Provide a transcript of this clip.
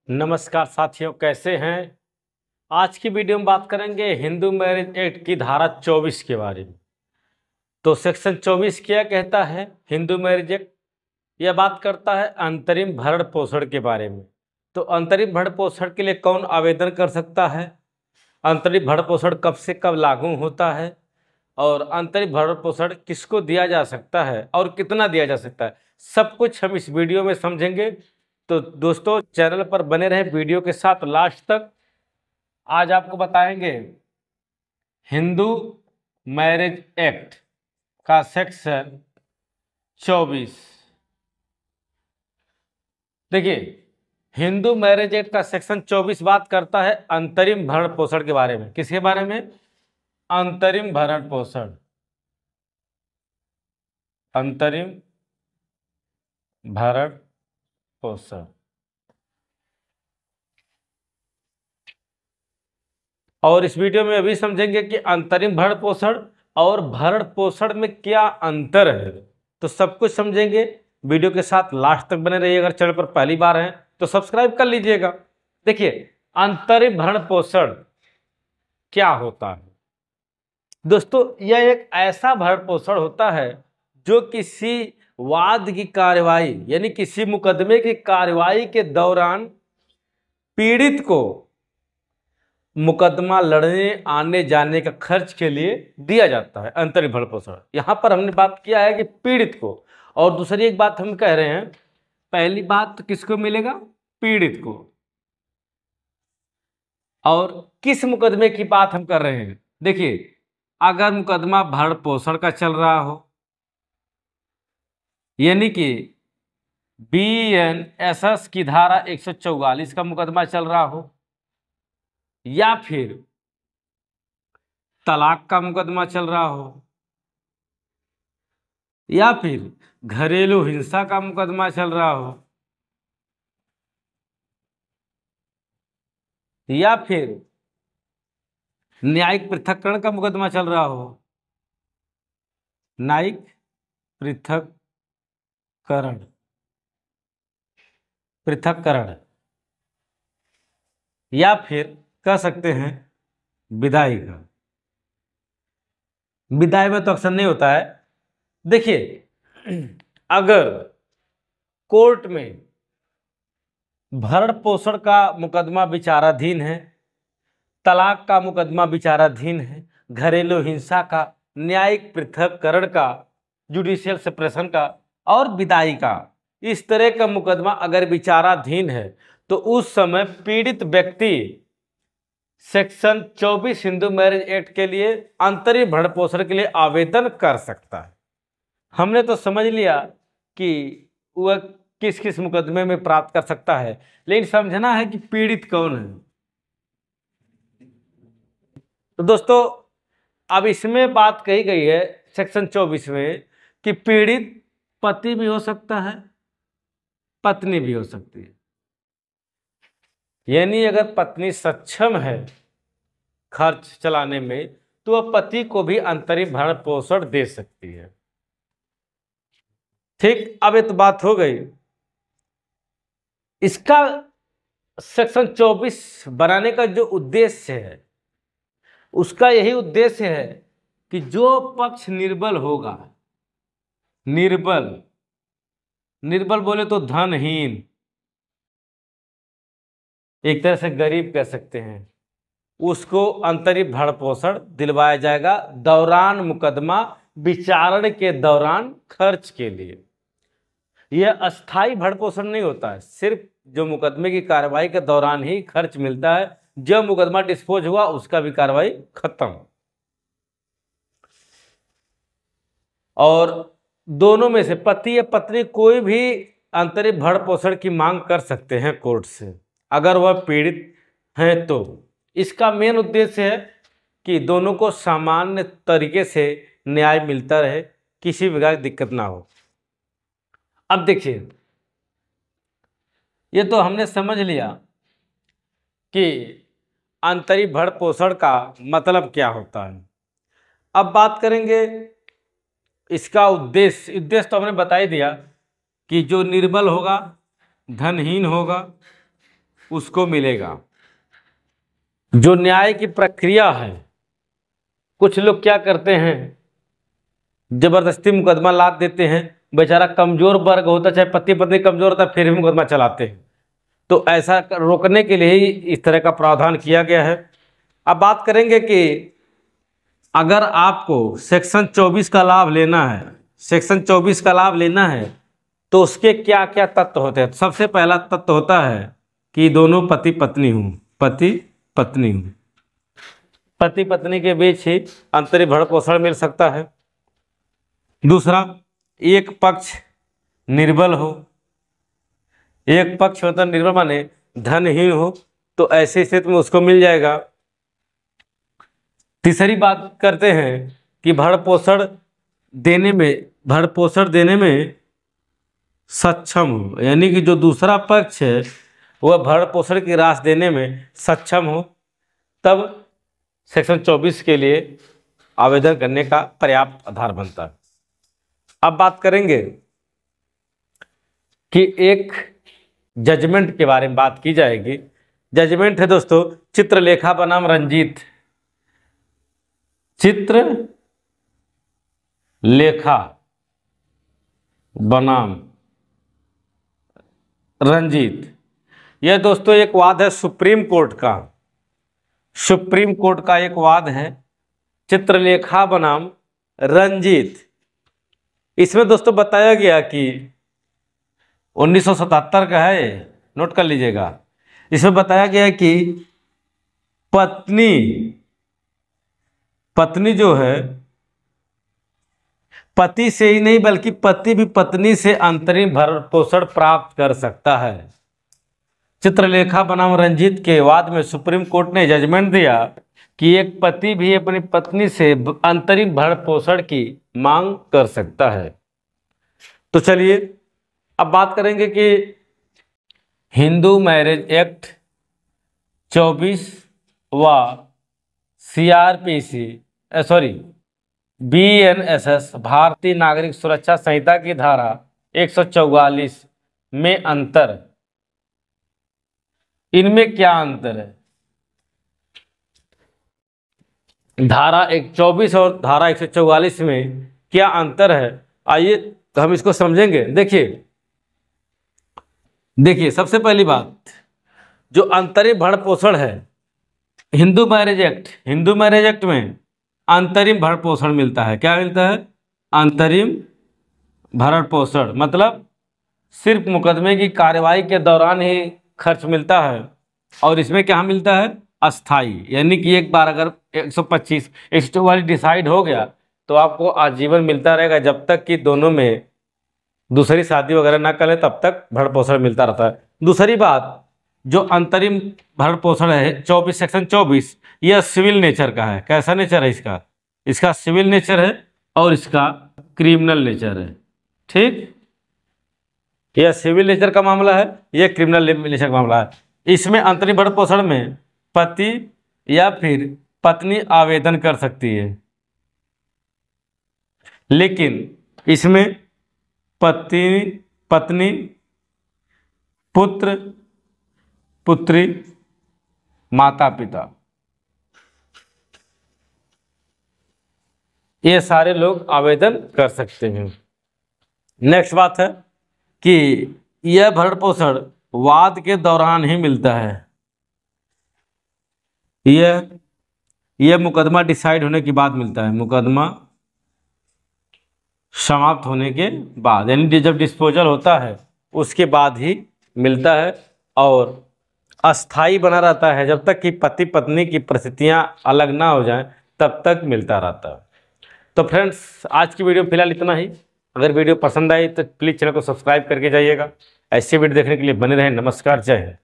नमस्कार साथियों, कैसे हैं। आज की वीडियो में बात करेंगे हिंदू मैरिज एक्ट की धारा 24 के बारे में। तो सेक्शन 24 क्या कहता है। हिंदू मैरिज एक्ट यह बात करता है अंतरिम भरण पोषण के बारे में। तो अंतरिम भरण पोषण के लिए कौन आवेदन कर सकता है, अंतरिम भरण पोषण कब से कब लागू होता है, और अंतरिम भरण पोषण किसको दिया जा सकता है और कितना दिया जा सकता है, सब कुछ हम इस वीडियो में समझेंगे। तो दोस्तों, चैनल पर बने रहें वीडियो के साथ लास्ट तक। आज आपको बताएंगे हिंदू मैरिज एक्ट का सेक्शन 24। देखिए, हिंदू मैरिज एक्ट का सेक्शन 24 बात करता है अंतरिम भरण पोषण के बारे में। किसके बारे में? अंतरिम भरण पोषण, अंतरिम भरण पोषण। और इस वीडियो में अभी समझेंगे कि अंतरिम भरण पोषण और भरण पोषण में क्या अंतर है। तो सब कुछ समझेंगे, वीडियो के साथ लास्ट तक बने रहिए। अगर चैनल पर पहली बार हैं तो सब्सक्राइब कर लीजिएगा। देखिए, अंतरिम भरण पोषण क्या होता है। दोस्तों, यह एक ऐसा भरण पोषण होता है जो किसी वाद की कार्यवाही यानी किसी मुकदमे की कार्यवाही के दौरान पीड़ित को मुकदमा लड़ने आने जाने का खर्च के लिए दिया जाता है अंतरिम भरण पोषण। यहां पर हमने बात किया है कि पीड़ित को, और दूसरी एक बात हम कह रहे हैं, पहली बात तो किसको मिलेगा? पीड़ित को। और किस मुकदमे की बात हम कर रहे हैं? देखिए, अगर मुकदमा भरण पोषण का चल रहा हो, यानी कि BNSS की धारा 144 का मुकदमा चल रहा हो, या फिर तलाक का मुकदमा चल रहा हो, या फिर घरेलू हिंसा का मुकदमा चल रहा हो, या फिर न्यायिक पृथक्करण का मुकदमा चल रहा हो, न्यायिक पृथक्करण, या फिर कह सकते हैं विदाई का। विदाई में तो अक्सर नहीं होता है। देखिए, अगर कोर्ट में भरण पोषण का मुकदमा विचाराधीन है, तलाक का मुकदमा विचाराधीन है, घरेलू हिंसा का, न्यायिक पृथक्करण का, जुडिशियल सेपरेशन का और विदाई का, इस तरह का मुकदमा अगर विचाराधीन है तो उस समय पीड़ित व्यक्ति सेक्शन 24 हिंदू मैरिज एक्ट के लिए अंतरिम भरण पोषण के लिए आवेदन कर सकता है। हमने तो समझ लिया कि वह किस किस मुकदमे में प्राप्त कर सकता है, लेकिन समझना है कि पीड़ित कौन है। तो दोस्तों, अब इसमें बात कही गई है सेक्शन 24 में कि पीड़ित पति भी हो सकता है, पत्नी भी हो सकती है। यानी अगर पत्नी सक्षम है खर्च चलाने में तो वह पति को भी अंतरिम भरण पोषण दे सकती है। ठीक, अब ये तो बात हो गई। इसका सेक्शन 24 बनाने का जो उद्देश्य है, उसका यही उद्देश्य है कि जो पक्ष निर्बल होगा, निर्बल बोले तो धनहीन, एक तरह से गरीब कह सकते हैं, उसको अंतरिम भरण पोषण दिलवाया जाएगा दौरान मुकदमा विचारण के दौरान खर्च के लिए। यह अस्थाई भरण पोषण नहीं होता है, सिर्फ जो मुकदमे की कार्रवाई के दौरान ही खर्च मिलता है। जब मुकदमा डिस्पोज हुआ उसका भी कार्रवाई खत्म। और दोनों में से पति या पत्नी कोई भी अंतरिम भरण पोषण की मांग कर सकते हैं कोर्ट से, अगर वह पीड़ित हैं तो। इसका मेन उद्देश्य है कि दोनों को सामान्य तरीके से न्याय मिलता रहे, किसी प्रकार की दिक्कत ना हो। अब देखिए, ये तो हमने समझ लिया कि अंतरिम भरण पोषण का मतलब क्या होता है। अब बात करेंगे इसका उद्देश्य तो हमने बता ही दिया कि जो निर्बल होगा, धनहीन होगा, उसको मिलेगा। जो न्याय की प्रक्रिया है, कुछ लोग क्या करते हैं, जबरदस्ती मुकदमा लाद देते हैं, बेचारा कमजोर वर्ग होता, चाहे पति पत्नी कमजोर होता, फिर भी मुकदमा चलाते हैं। तो ऐसा रोकने के लिए ही इस तरह का प्रावधान किया गया है। अब बात करेंगे कि अगर आपको सेक्शन 24 का लाभ लेना है, सेक्शन 24 का लाभ लेना है तो उसके क्या क्या तत्व होते हैं। सबसे पहला तत्व होता है कि दोनों पति पत्नी हों, पति पत्नी हों, पति पत्नी के बीच ही अंतरिम भरण पोषण मिल सकता है। दूसरा, एक पक्ष निर्बल हो, एक पक्ष मतलब निर्बल माने धनहीन हो, तो ऐसी स्थिति में उसको मिल जाएगा। तीसरी बात करते हैं कि भरण पोषण देने में सक्षम हो, यानी कि जो दूसरा पक्ष है वह भरण पोषण की राशि देने में सक्षम हो, तब सेक्शन 24 के लिए आवेदन करने का पर्याप्त आधार बनता है। अब बात करेंगे कि एक जजमेंट के बारे में बात की जाएगी। जजमेंट है दोस्तों चित्रलेखा बनाम रंजीत, चित्रलेखा बनाम रंजीत। यह दोस्तों एक वाद है सुप्रीम कोर्ट का, सुप्रीम कोर्ट का एक वाद है चित्रलेखा बनाम रंजीत। इसमें दोस्तों बताया गया कि 1977 का है, नोट कर लीजिएगा। इसमें बताया गया है कि पत्नी जो है, पति से ही नहीं बल्कि पति भी पत्नी से अंतरिम भरण पोषण प्राप्त कर सकता है। चित्रलेखा बनाम रंजीत के वाद में सुप्रीम कोर्ट ने जजमेंट दिया कि एक पति भी अपनी पत्नी से अंतरिम भरण पोषण की मांग कर सकता है। तो चलिए अब बात करेंगे कि हिंदू मैरिज एक्ट 24 व BNSS भारतीय नागरिक सुरक्षा संहिता की धारा 144 में अंतर, इनमें क्या अंतर है? धारा 124 और धारा 144 में क्या अंतर है, आइए हम इसको समझेंगे। देखिए सबसे पहली बात, जो अंतरिम भरण पोषण है, हिंदू मैरिज एक्ट में अंतरिम भरण पोषण मिलता है। क्या मिलता है? अंतरिम भरण पोषण, मतलब सिर्फ मुकदमे की कार्यवाही के दौरान ही खर्च मिलता है। और इसमें क्या मिलता है? अस्थाई, यानी कि एक बार अगर 125 144 डिसाइड हो गया तो आपको आजीवन मिलता रहेगा, जब तक कि दोनों में दूसरी शादी वगैरह ना करें तब तक भरण पोषण मिलता रहता है। दूसरी बात, जो अंतरिम भरण पोषण है 24 सेक्शन 24, यह सिविल नेचर का है। कैसा नेचर है इसका? इसका सिविल नेचर है और इसका क्रिमिनल नेचर है। ठीक, यह सिविल नेचर का मामला है, यह क्रिमिनल नेचर का मामला है। इसमें अंतरिम भरण पोषण में पति या फिर पत्नी आवेदन कर सकती है, लेकिन इसमें पत्नी, पुत्र, पुत्री, माता पिता, ये सारे लोग आवेदन कर सकते हैं। नेक्स्ट बात है कि यह भरण पोषण वाद के दौरान ही मिलता है। यह मुकदमा डिसाइड होने के बाद मिलता है, मुकदमा समाप्त होने के बाद, यानी जब डिस्पोजल होता है उसके बाद ही मिलता है, और अस्थाई बना रहता है जब तक कि पति पत्नी की परिस्थितियां अलग ना हो जाएं, तब तक मिलता रहता है। तो फ्रेंड्स, आज की वीडियो फिलहाल इतना ही। अगर वीडियो पसंद आई तो प्लीज़ चैनल को सब्सक्राइब करके जाइएगा। ऐसे वीडियो देखने के लिए बने रहें। नमस्कार, जय हिंद।